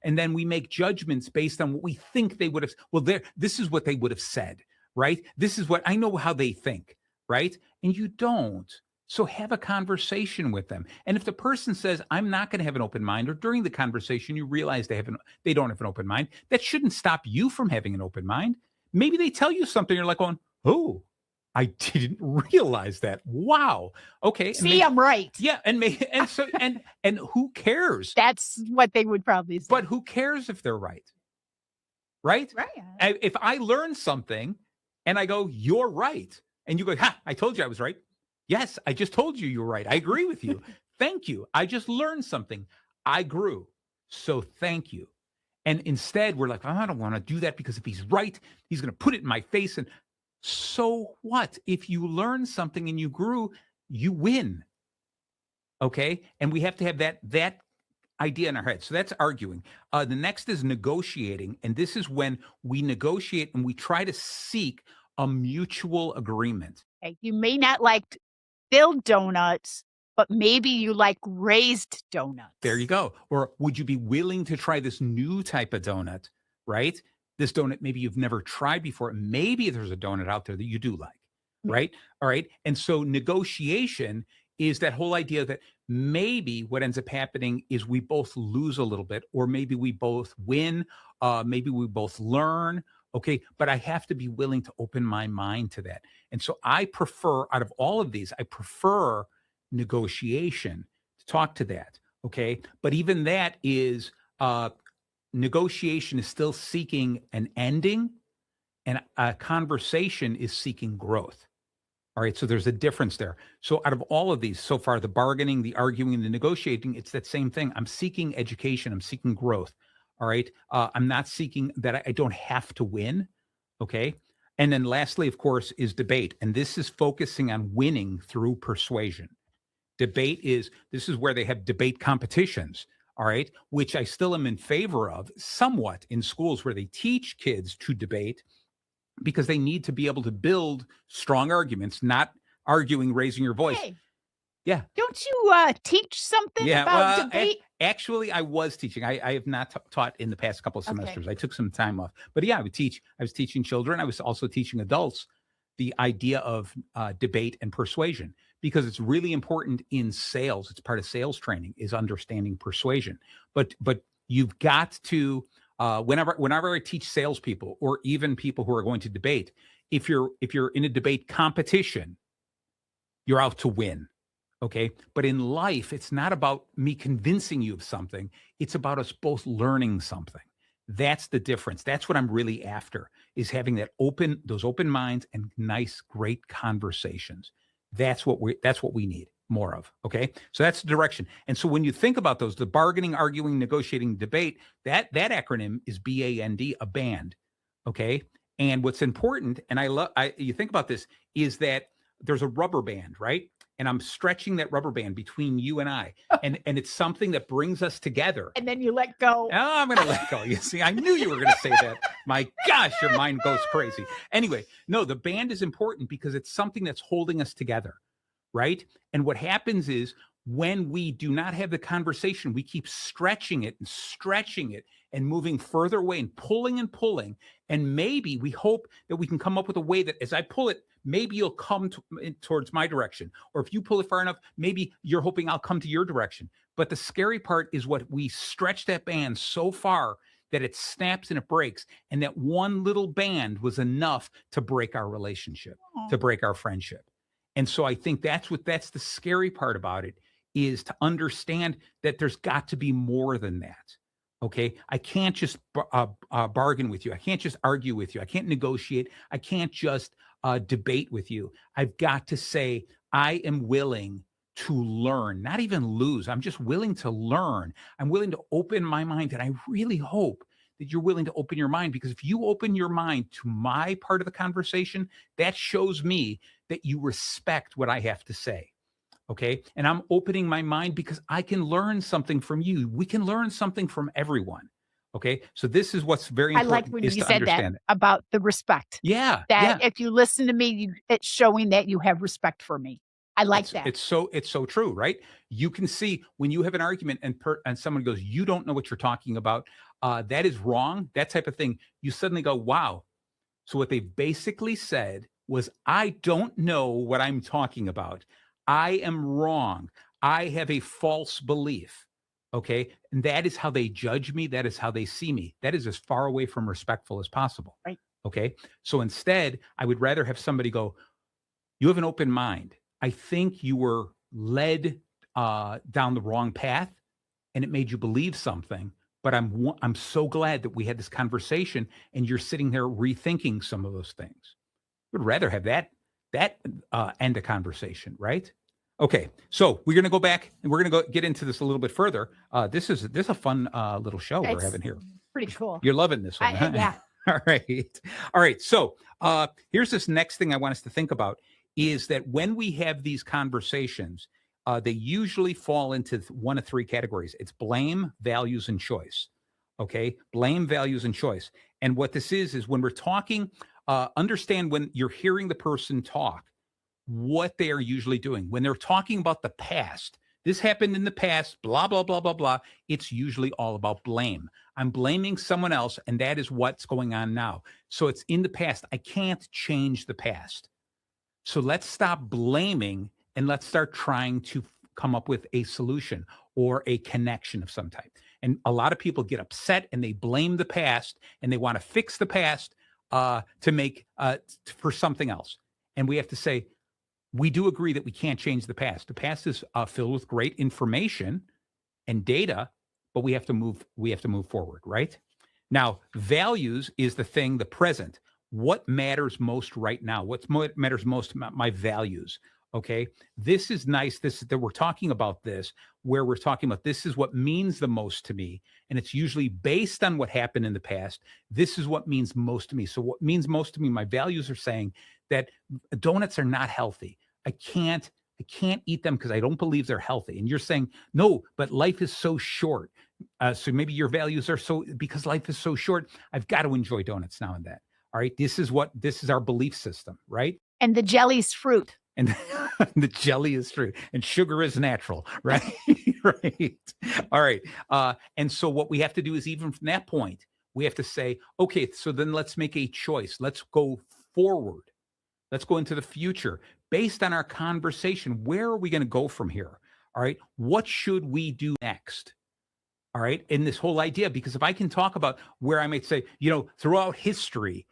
And then we make judgments based on what we think they would have. Well, this is what they would have said, right? This is what I know how they think. Right? And you don't. So have a conversation with them. And if the person says, I'm not going to have an open mind, or during the conversation, you realize they don't have an open mind, that shouldn't stop you from having an open mind. Maybe they tell you something, you're like going, oh, I didn't realize that. Wow. Okay. See, I'm right. Yeah. And who cares? That's what they would probably say. But who cares if they're right? Right? Right. If I learn something and I go, you're right. And you go, ha, I told you I was right. Yes, I just told you were right. I agree with you. Thank you. I just learned something. I grew. So thank you. And instead, we're like, I don't want to do that because if he's right, he's going to put it in my face. And so what? If you learn something and you grew, you win. Okay. And we have to have that idea in our head. So that's arguing. The next is negotiating. And this is when we negotiate and we try to seek a mutual agreement. Okay, you may not like filled donuts, but maybe you like raised donuts. There you go. Or would you be willing to try this new type of donut, right? This donut maybe you've never tried before. Maybe there's a donut out there that you do like, right? All right. And so negotiation is that whole idea that maybe what ends up happening is we both lose a little bit, or maybe we both win, maybe we both learn. Okay. But I have to be willing to open my mind to that. And so I prefer, out of all of these, I prefer negotiation to talk to that. Okay. But even that is, negotiation is still seeking an ending, and a conversation is seeking growth. All right. So there's a difference there. So out of all of these so far, the bargaining, the arguing, the negotiating, it's that same thing. I'm seeking education. I'm seeking growth. All right. I'm not seeking that I don't have to win. Okay. And then lastly, of course, is debate. And this is focusing on winning through persuasion. This is where they have debate competitions. All right. Which I still am in favor of somewhat in schools where they teach kids to debate, because they need to be able to build strong arguments, not arguing, raising your voice. Hey, Yeah. don't you teach something about debate? Actually, I was teaching. I have not taught in the past couple of semesters. I took some time off. But yeah, I was teaching children. I was also teaching adults the idea of debate and persuasion, because it's really important in sales. It's part of sales training, is understanding persuasion. But you've got to, whenever I teach salespeople, or even people who are going to debate, if you're in a debate competition, you're out to win. Okay. But in life, it's not about me convincing you of something. It's about us both learning something. That's the difference. That's what I'm really after, is having those open minds and nice, great conversations. That's what we need more of. Okay. So that's the direction. And so when you think about those, the bargaining, arguing, negotiating, debate, that acronym is BAND, a band. Okay. And what's important, and you think about this, is that there's a rubber band, right? And I'm stretching that rubber band between you and I, and it's something that brings us together. And then you let go. Oh, I'm going to let go. You see, I knew you were going to say that. My gosh, your mind goes crazy. Anyway, no, the band is important because it's something that's holding us together, right? And what happens is, when we do not have the conversation, we keep stretching it and moving further away and pulling. And maybe we hope that we can come up with a way that as I pull it, maybe you'll come towards my direction. Or if you pull it far enough, maybe you're hoping I'll come to your direction. But the scary part is what we stretch that band so far that it snaps and it breaks. And that one little band was enough to break our relationship, to break our friendship. And so I think that's the scary part about it, is to understand that there's got to be more than that. Okay. I can't just bargain with you. I can't just argue with you. I can't negotiate. I can't just debate with you. I've got to say, I am willing to learn, not even lose. I'm just willing to learn. I'm willing to open my mind. And I really hope that you're willing to open your mind, because if you open your mind to my part of the conversation, that shows me that you respect what I have to say. Okay. And I'm opening my mind because I can learn something from you. We can learn something from everyone. Okay. So this is what's very important. I like when you said that about the respect. Yeah. That if you listen to me, it's showing that you have respect for me. I like that. It's so true, right? You can see when you have an argument and someone goes, you don't know what you're talking about. That is wrong. That type of thing. You suddenly go, wow. So what they basically said was, I don't know what I'm talking about. I am wrong. I have a false belief. Okay. And that is how they judge me. That is how they see me. That is as far away from respectful as possible. Right. Okay. So instead, I would rather have somebody go, you have an open mind. I think you were led down the wrong path and it made you believe something. But I'm so glad that we had this conversation and you're sitting there rethinking some of those things. I would rather have that end a conversation, right? Okay, so we're going to go back and we're going to go get into this a little bit further. This is a fun little show we're having here. Pretty cool. You're loving this one, huh? Yeah. All right. So here's this next thing I want us to think about, is that when we have these conversations, they usually fall into one of three categories. It's blame, values, and choice. Okay, blame, values, and choice. And what this is when we're talking, understand when you're hearing the person talk, what they are usually doing. When they're talking about the past, this happened in the past, blah, blah, blah, blah, blah. It's usually all about blame. I'm blaming someone else, and that is what's going on now. So it's in the past. I can't change the past. So let's stop blaming and let's start trying to come up with a solution or a connection of some type. And a lot of people get upset and they blame the past and they want to fix the past to make for something else. And we have to say, we do agree that we can't change the past. The past is filled with great information and data, but we have to move forward, right? Now, values is the thing, the present. What matters most right now? What matters most? My values. Okay, this is nice. That we're talking about this, where we're talking about this is what means the most to me, and it's usually based on what happened in the past. This is what means most to me. So, what means most to me? My values are saying that donuts are not healthy. I can't eat them because I don't believe they're healthy. And you're saying no, but life is so short. So maybe your values are because life is so short. I've got to enjoy donuts now and then. All right, this is our belief system, right? And the jelly's fruit. And the jelly is fruit and sugar is natural, right? Right. All right. And so what we have to do is, even from that point, we have to say, okay, so then let's make a choice. Let's go forward. Let's go into the future based on our conversation. Where are we going to go from here? All right. What should we do next? All right. In this whole idea, because if I can talk about where I might say, throughout history,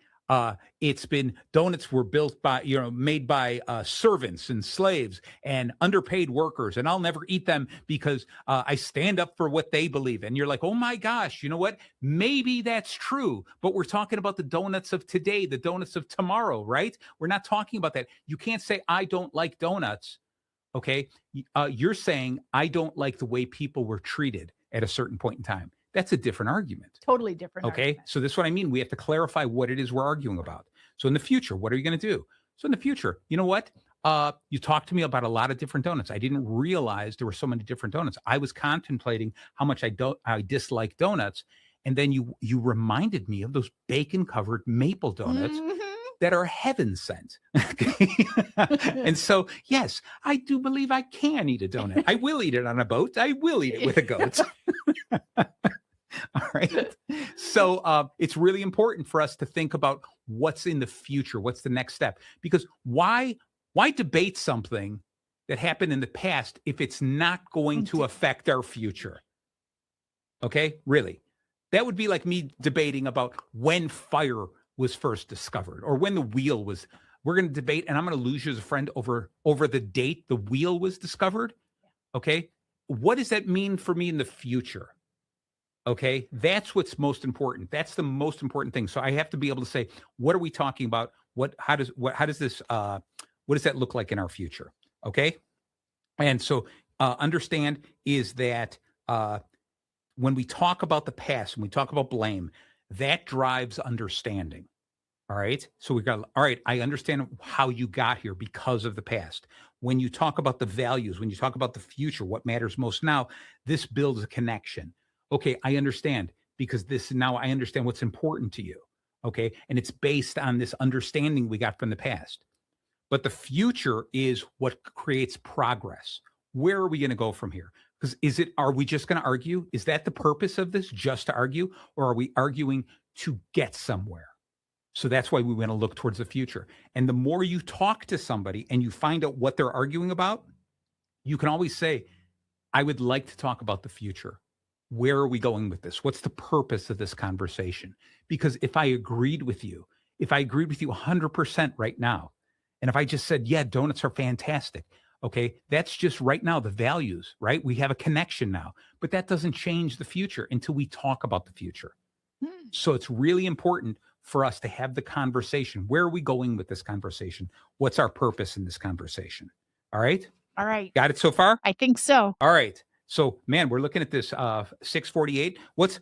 it's been donuts were built by, made by servants and slaves and underpaid workers. And I'll never eat them because I stand up for what they believe. And you're like, oh my gosh, you know what? Maybe that's true. But we're talking about the donuts of today, the donuts of tomorrow, right? We're not talking about that. You can't say, I don't like donuts. Okay. You're saying, I don't like the way people were treated at a certain point in time. That's a different argument. Totally different. Okay. Argument. So this is what I mean. We have to clarify what it is we're arguing about. So in the future, what are you going to do? So in the future, you know what? You talked to me about a lot of different donuts. I didn't realize there were so many different donuts. I was contemplating how much I dislike donuts. And then you reminded me of those bacon covered maple donuts that are heaven sent. Okay. And so, yes, I do believe I can eat a donut. I will eat it on a boat. I will eat it with a goat. All right. So it's really important for us to think about what's in the future. What's the next step? Because why debate something that happened in the past if it's not going to affect our future? Okay. Really. That would be like me debating about when fire was first discovered or when the wheel was. We're going to debate, and I'm going to lose you as a friend over the date the wheel was discovered. Okay. What does that mean for me in the future? Okay, that's what's most important. That's the most important thing. So I have to be able to say, what are we talking about? How does that look like in our future? Okay. And so understand is that when we talk about the past, when we talk about blame, that drives understanding. All right. So all right, I understand how you got here because of the past. When you talk about the values, when you talk about the future, what matters most now, this builds a connection. Okay, I understand because now I understand what's important to you. Okay. And it's based on this understanding we got from the past. But the future is what creates progress. Where are we going to go from here? Because are we just going to argue? Is that the purpose of this, just to argue? Or are we arguing to get somewhere? So that's why we want to look towards the future. And the more you talk to somebody and you find out what they're arguing about, you can always say, I would like to talk about the future. Where are we going with this? What's the purpose of this conversation? Because if I agreed with you 100% right now, and if I just said, yeah, donuts are fantastic. Okay. That's just right now the values, right? We have a connection now, but that doesn't change the future until we talk about the future. So it's really important for us to have the conversation. Where are we going with this conversation? What's our purpose in this conversation? All right. All right. Got it so far? I think so. All right. So, man, we're looking at this 648. What's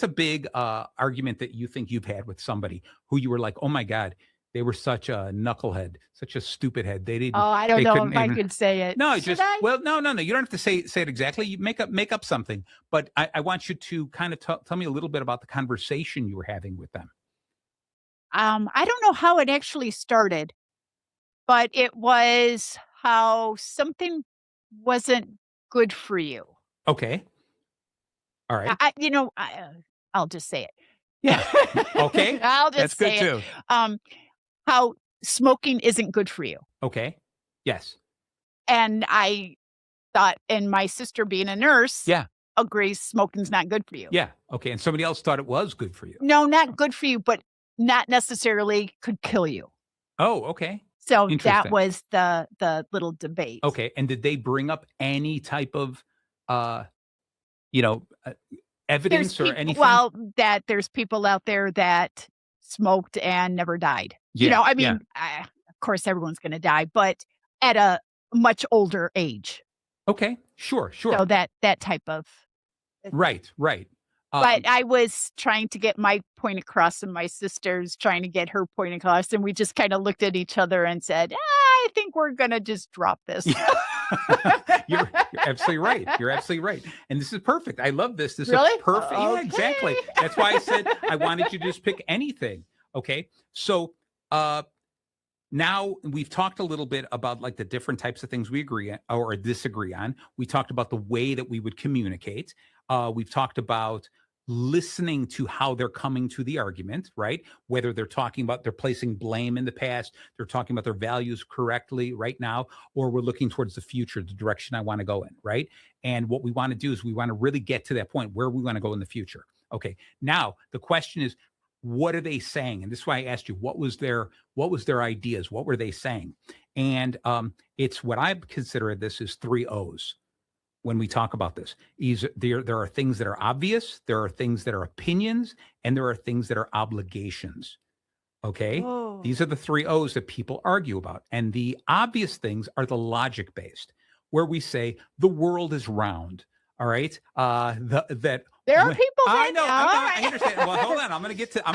a big argument that you think you've had with somebody who you were like, oh my God, They were such a knucklehead, such a stupid head. They didn't. Oh, I don't They know couldn't if I even. could say it. No, Should just I? well, no. You don't have to say it exactly. You make up something. But I want you to kind of tell me a little bit about the conversation you were having with them. I don't know how it actually started, but it was how something wasn't good for you. Okay. All right. I'll just say it. Yeah. Okay. I'll That's just good say too. it. How smoking isn't good for you. Okay. Yes. And I thought, and my sister being a nurse Yeah. agrees smoking's not good for you. Yeah. Okay. And somebody else thought it was good for you. No, not good for you, but not necessarily could kill you. Oh, okay. So that Interesting. was the little debate. Okay. And did they bring up any type of, uh, you know, evidence or anything? Well, that there's people out there that smoked and never died. Yeah, I mean, of course, everyone's going to die, but at a much older age. Okay. Sure. So that type of. Right. But I was trying to get my point across, and my sister's trying to get her point across, and we just kind of looked at each other and said, I think we're going to just drop this. You're absolutely right. You're absolutely right. And this is perfect. I love this. This Really? is perfect. Yeah, Okay. exactly. That's why I said I wanted you to just pick anything. Okay. So now we've talked a little bit about like the different types of things we agree on or disagree on. We talked about the way that we would communicate. We've talked about listening to how they're coming to the argument, right? Whether they're talking about they're placing blame in the past, they're talking about their values correctly right now, or we're looking towards the future, the direction I want to go in, right? And what we want to do is we want to really get to that point where we want to go in the future. Okay. Now the question is, what are they saying? And this is why I asked you, what was their ideas? What were they saying? And it's what I consider this is 3 O's. When we talk about this, there are things that are obvious, there are things that are opinions, and there are things that are obligations. Okay. Oh. These are the 3 O's that people argue about. And the obvious things are the logic based, where we say the world is round. All right. That there are people I that know. I understand. Well, hold on. I'm going to get to that.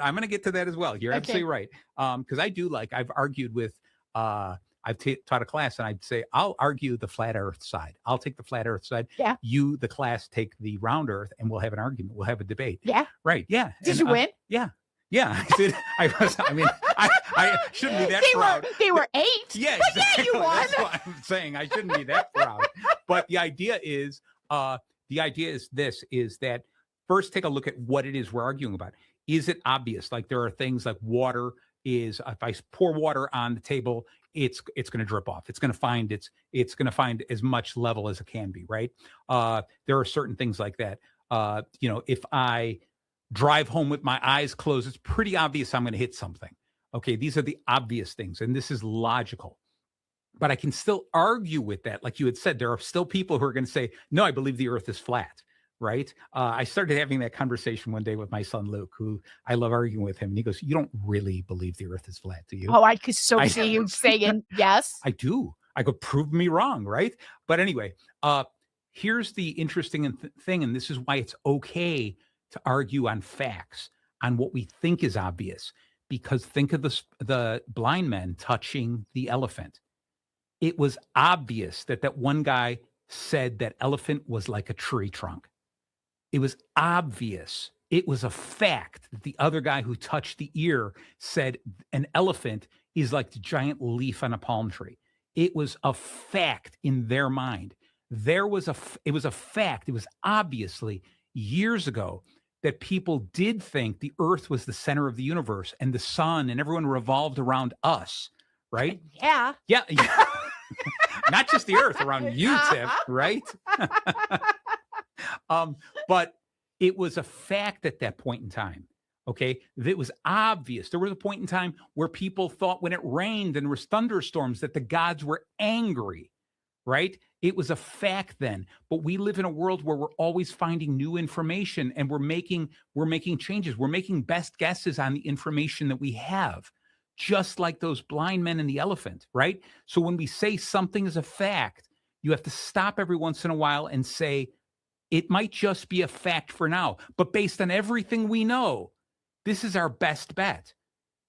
I'm going to get to that as well. You're absolutely right. Because I've argued with I've taught a class and I'd say, I'll argue the flat earth side. I'll take the flat earth side. Yeah. You, the class, take the round earth and we'll have an argument. We'll have a debate. Yeah. Right. Yeah. Did you win? Yeah. Yeah. I did. I shouldn't be that proud. They were 8. Yeah. But Exactly. yeah, you won. That's what I'm saying. I shouldn't be that proud. But the idea is that first take a look at what it is we're arguing about. Is it obvious? Like there are things like water is, if I pour water on the table, it's going to drip off. It's going to find as much level as it can be, right? There are certain things like that. If I drive home with my eyes closed, it's pretty obvious I'm going to hit something. Okay, these are the obvious things, and this is logical. But I can still argue with that. Like you had said, there are still people who are going to say, no, I believe the earth is flat. Right. I started having that conversation one day with my son, Luke, who I love arguing with him. And he goes, you don't really believe the earth is flat, do you? Oh, I could see you saying yes. I do. I could prove me wrong. Right. But anyway, here's the interesting thing. And this is why it's okay to argue on facts, on what we think is obvious, because think of the blind men touching the elephant. It was obvious that one guy said that elephant was like a tree trunk. It was obvious. It was a fact that the other guy who touched the ear said an elephant is like the giant leaf on a palm tree. It was a fact in their mind. It was a fact. It was obviously years ago that people did think the earth was the center of the universe and the sun and everyone revolved around us, right? Yeah. Yeah. Not just the earth, around you, Tiff, right? But it was a fact at that point in time. Okay. It was obvious. There was a point in time where people thought when it rained and there was thunderstorms that the gods were angry, right? It was a fact then. But we live in a world where we're always finding new information and we're making changes. We're making best guesses on the information that we have, just like those blind men and the elephant, right? So when we say something is a fact, you have to stop every once in a while and say, it might just be a fact for now, but based on everything we know, this is our best bet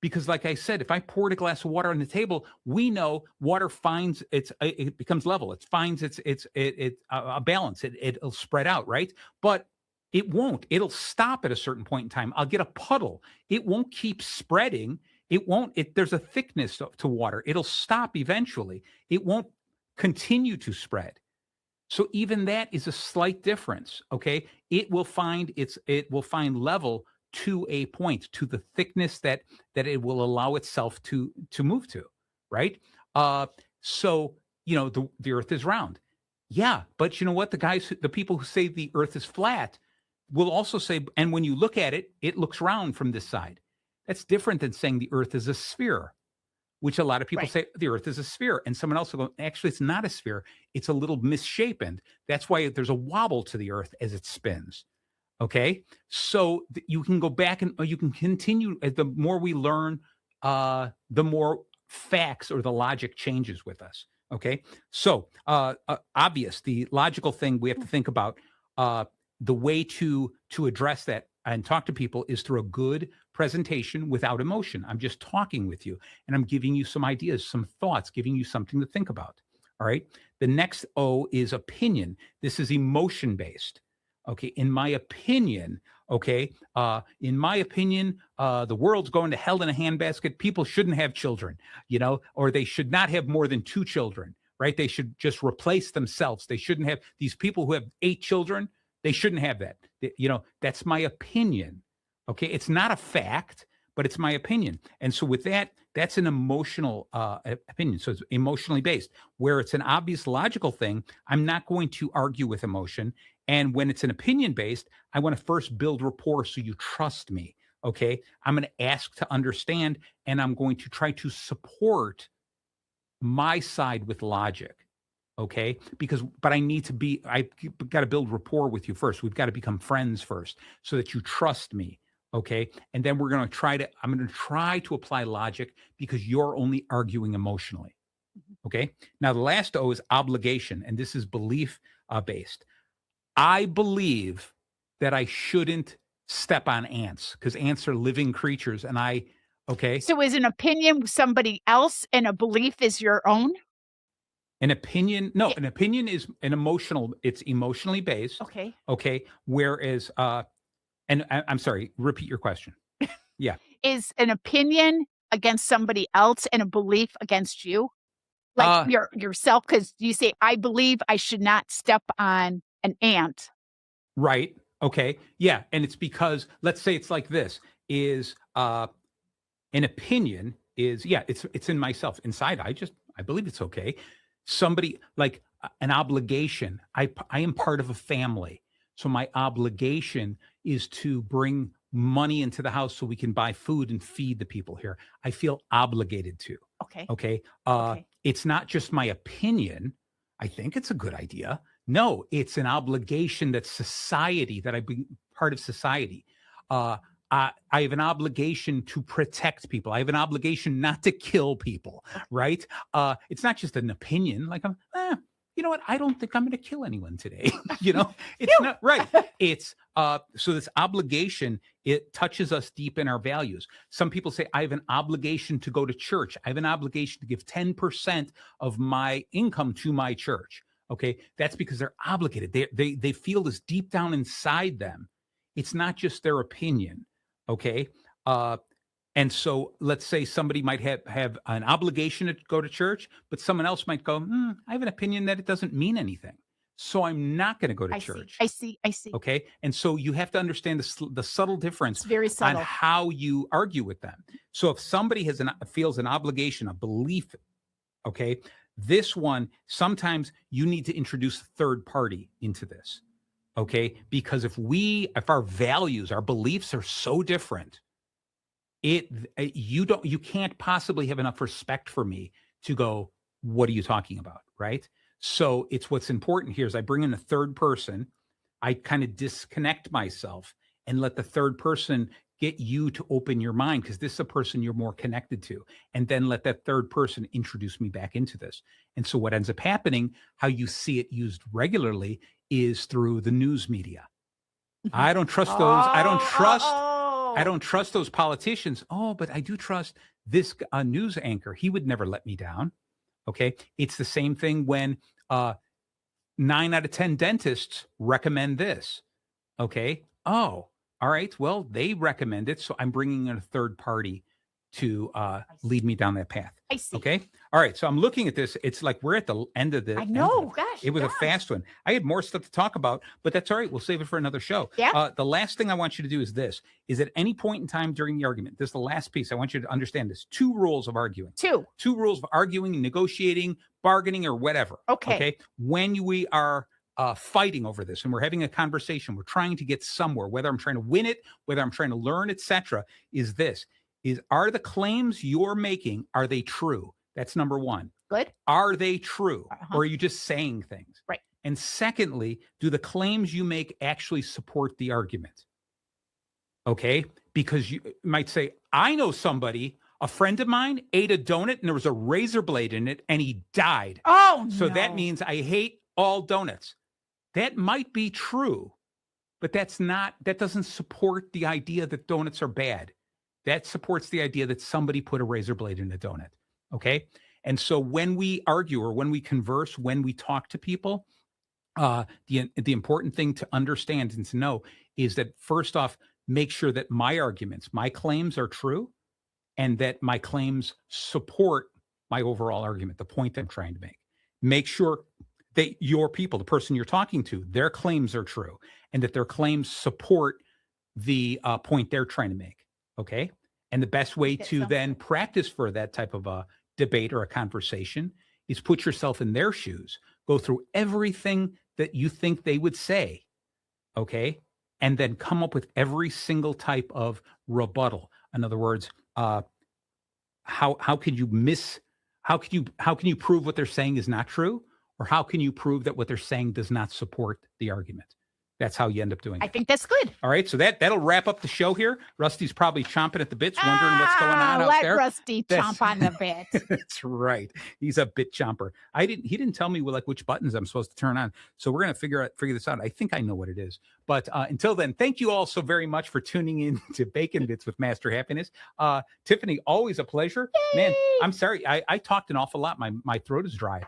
Because like I said, if I poured a glass of water on the table, we know water finds it becomes level. It finds a balance. It'll spread out, right? But it won't. It'll stop at a certain point in time. I'll get a puddle. It won't keep spreading. It won't. There's a thickness to water. It'll stop eventually. It won't continue to spread. So even that is a slight difference. Okay, it will find level to a point, to the thickness that it will allow itself to move to, right? So the Earth is round. Yeah, but you know what? The people who say the Earth is flat will also say, and when you look at it, it looks round from this side. That's different than saying the Earth is a sphere, which a lot of people say the Earth is a sphere. And someone else will go, actually, it's not a sphere. It's a little misshapen. That's why there's a wobble to the Earth as it spins. Okay. So you can go back and you can continue. The more we learn, the more facts or the logic changes with us. Okay. So obvious, the logical thing we have to think about, the way to address that and talk to people is through a good presentation without emotion. I'm just talking with you and I'm giving you some ideas, some thoughts, giving you something to think about. All right. The next O is opinion. This is emotion based. Okay. In my opinion, the world's going to hell in a handbasket. People shouldn't have children, or they should not have more than 2 children, right? They should just replace themselves. They shouldn't have these people who have 8 children. They shouldn't have that. That's my opinion. Okay. It's not a fact, but it's my opinion. And so with that, that's an emotional opinion. So it's emotionally based. Where it's an obvious logical thing, I'm not going to argue with emotion. And when it's an opinion based, I want to first build rapport so you trust me. Okay. I'm going to ask to understand, and I'm going to try to support my side with logic. Okay. But I got to build rapport with you first. We've got to become friends first so that you trust me. Okay. And then I'm going to try to apply logic because you're only arguing emotionally. Okay. Now the last O is obligation. And this is belief based. I believe that I shouldn't step on ants because ants are living creatures. And So is an opinion somebody else and a belief is your own? An opinion is it's emotionally based. Okay. Okay. Whereas, and I'm sorry, repeat your question. Yeah. Is an opinion against somebody else and a belief against you? Like yourself? Because you say, I believe I should not step on an ant. Right. Okay. Yeah. And it's because, let's say it's like this, is an opinion is, it's in myself. Inside, I believe it's okay. Somebody like an obligation. I am part of a family. So my obligation is to bring money into the house so we can buy food and feed the people here. I feel obligated to. Okay. Okay. It's not just my opinion. I think it's a good idea. No, it's an obligation that I be part of society. I have an obligation to protect people. I have an obligation not to kill people, right? It's not just an opinion. Like you know what? I don't think I'm going to kill anyone today. It's not right. It's so this obligation, it touches us deep in our values. Some people say, I have an obligation to go to church. I have an obligation to give 10% of my income to my church. Okay. That's because they're obligated. They feel this deep down inside them. It's not just their opinion. Okay. And so let's say somebody might have an obligation to go to church, but someone else might go, I have an opinion that it doesn't mean anything. So I'm not going to go to church. I see. Okay. And so you have to understand the subtle difference It's very subtle. on how you argue with them. So if somebody feels an obligation, a belief, okay, this one, sometimes you need to introduce a third party into this. Okay. Because if our values, our beliefs are so different, you can't possibly have enough respect for me to go, what are you talking about? Right. So what's important here is I bring in a third person. I kind of disconnect myself and let the third person get you to open your mind because this is a person you're more connected to. And then let that third person introduce me back into this. And so what ends up happening, how you see it used regularly is through the news media. I don't trust those. I don't trust I don't trust those politicians. Oh, but I do trust this news anchor. He would never let me down. Okay. It's the same thing when 9 out of 10 dentists recommend this. Okay. Oh, all right. Well, they recommend it. So I'm bringing in a third party to lead me down that path. I see. Okay. All right. So I'm looking at this. It's like we're at the end of the. I know. Gosh. It was a fast one. I had more stuff to talk about, but that's all right. We'll save it for another show. Yeah. The last thing I want you to do is this: is at any point in time during the argument, this is the last piece. I want you to understand this: 2 rules of arguing. 2 rules of arguing, negotiating, bargaining, or whatever. Okay. When we are fighting over this and we're having a conversation, we're trying to get somewhere, whether I'm trying to win it, whether I'm trying to learn, etc. Are the claims you're making, are they true? That's number 1. Good. Are they true? Or are you just saying things? Right. And secondly, do the claims you make actually support the argument? Okay. Because you might say, I know somebody, a friend of mine ate a donut and there was a razor blade in it and he died. Oh, so that means I hate all donuts. That might be true, but that doesn't support the idea that donuts are bad. That supports the idea that somebody put a razor blade in a donut. Okay. And so when we argue or when we converse, when we talk to people, the important thing to understand and to know is that first off, make sure that my arguments, my claims are true and that my claims support my overall argument, the point I'm trying to make. Make sure that your people, the person you're talking to, their claims are true and that their claims support the point they're trying to make. Okay. And the best way to then practice for that type of a debate or a conversation is put yourself in their shoes, go through everything that you think they would say. Okay. And then come up with every single type of rebuttal. In other words, how can you prove what they're saying is not true? Or how can you prove that what they're saying does not support the argument? That's how you end up doing it. I think that's good. All right. So that'll wrap up the show here. Rusty's probably chomping at the bits, wondering what's going on out there. Let Rusty chomp on the bit. That's right. He's a bit chomper. He didn't tell me which buttons I'm supposed to turn on. So we're going to figure this out. I think I know what it is. But until then, thank you all so very much for tuning in to Bacon Bits with Master Happiness. Tiffany, always a pleasure. Yay! Man, I'm sorry. I talked an awful lot. My throat is dry.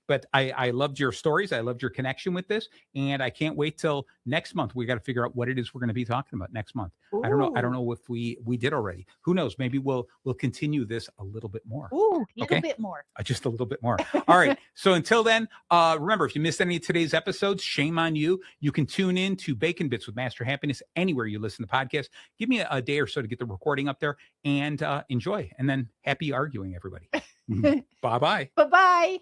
But I loved your stories. I loved your connection with this. And I can't wait till next month. We got to figure out what it is we're going to be talking about next month. Ooh. I don't know if we did already. Who knows? Maybe we'll continue this a little bit more. Ooh, a little bit more. Just a little bit more. All right. So until then, remember, if you missed any of today's episodes, shame on you. You can tune in to Bacon Bits with Master Happiness anywhere you listen to podcasts. Give me a day or so to get the recording up there and enjoy. And then happy arguing, everybody. Bye-bye. Bye-bye.